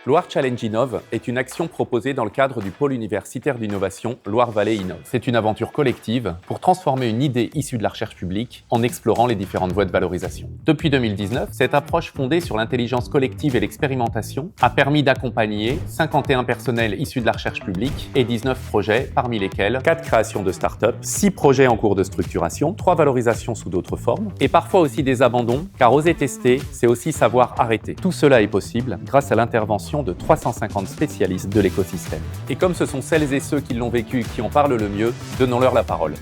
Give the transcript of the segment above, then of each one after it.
Loire Challenge Innov est une action proposée dans le cadre du pôle universitaire d'innovation Loire-Vallée Innov. C'est une aventure collective pour transformer une idée issue de la recherche publique en explorant les différentes voies de valorisation. Depuis 2019, cette approche fondée sur l'intelligence collective et l'expérimentation a permis d'accompagner 51 personnels issus de la recherche publique et 19 projets, parmi lesquels 4 créations de start-up, 6 projets en cours de structuration, 3 valorisations sous d'autres formes et parfois aussi des abandons, car oser tester, c'est aussi savoir arrêter. Tout cela est possible grâce à l'intervention de 350 spécialistes de l'écosystème. Et comme ce sont celles et ceux qui l'ont vécu qui en parlent le mieux, donnons-leur la parole.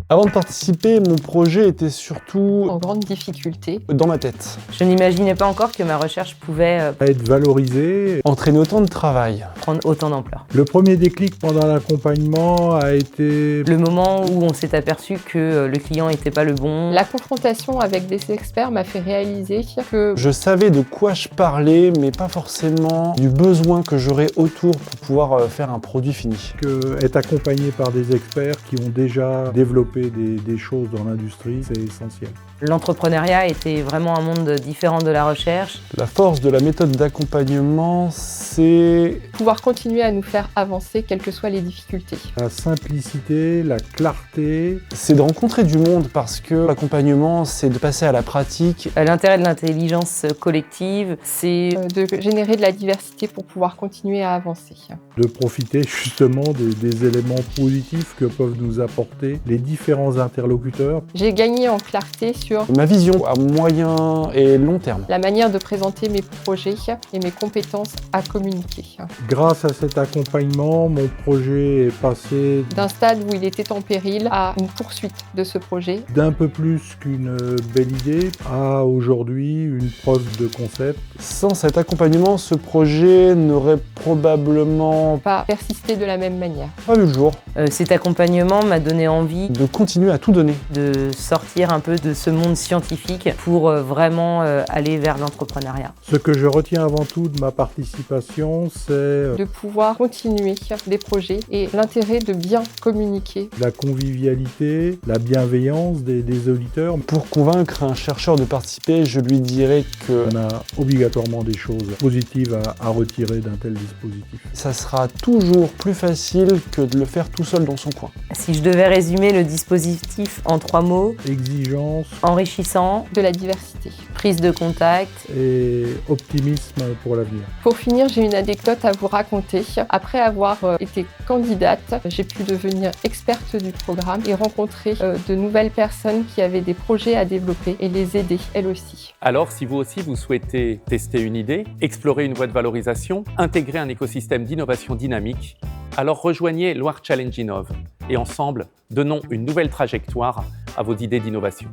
Avant de participer, mon projet était surtout en grande difficulté. Dans ma tête. Je n'imaginais pas encore que ma recherche pouvait être valorisée, entraîner autant de travail, prendre autant d'ampleur. Le premier déclic pendant l'accompagnement a été le moment où on s'est aperçu que le client n'était pas le bon. La confrontation avec des experts m'a fait réaliser que je savais de quoi je parlais, mais pas forcément du besoin que j'aurais autour pour pouvoir faire un produit fini. Être accompagné par des experts qui ont déjà développé des choses dans l'industrie, c'est essentiel. L'entrepreneuriat était vraiment un monde différent de la recherche. La force de la méthode d'accompagnement, c'est pouvoir continuer à nous faire avancer, quelles que soient les difficultés. La simplicité, la clarté. C'est de rencontrer du monde parce que l'accompagnement, c'est de passer à la pratique. L'intérêt de l'intelligence collective, c'est de générer de la diversité pour pouvoir continuer à avancer. De profiter justement des éléments positifs que peuvent nous apporter les différents interlocuteurs. J'ai gagné en clarté sur ma vision à moyen et long terme. La manière de présenter mes projets et mes compétences à communiquer. Grâce à cet accompagnement, mon projet est passé d'un stade où il était en péril à une poursuite de ce projet. D'un peu plus qu'une belle idée à aujourd'hui une preuve de concept. Sans cet accompagnement, ce projet n'aurait probablement pas persisté de la même manière. Pas vu le jour. Cet accompagnement m'a donné envie de continuer à tout donner. De sortir un peu de ce monde scientifique pour vraiment aller vers l'entrepreneuriat. Ce que je retiens avant tout de ma participation, c'est de pouvoir continuer des projets et l'intérêt de bien communiquer. La convivialité, la bienveillance des auditeurs. Pour convaincre un chercheur de participer, je lui dirais qu'on a obligatoirement des choses positives à retirer d'un tel dispositif. Ça sera toujours plus facile que de le faire tout seul dans son coin. Si je devais résumer le dispositif en 3 mots, exigence, enrichissant, de la diversité, prise de contact et optimisme pour l'avenir. Pour finir, j'ai une anecdote à vous raconter. Après avoir été candidate, j'ai pu devenir experte du programme et rencontrer de nouvelles personnes qui avaient des projets à développer et les aider, elles aussi. Alors, si vous aussi vous souhaitez tester une idée, explorer une voie de valorisation, intégrer un écosystème d'innovation dynamique, alors rejoignez Loire Challenge Innov et ensemble, donnons une nouvelle trajectoire à vos idées d'innovation.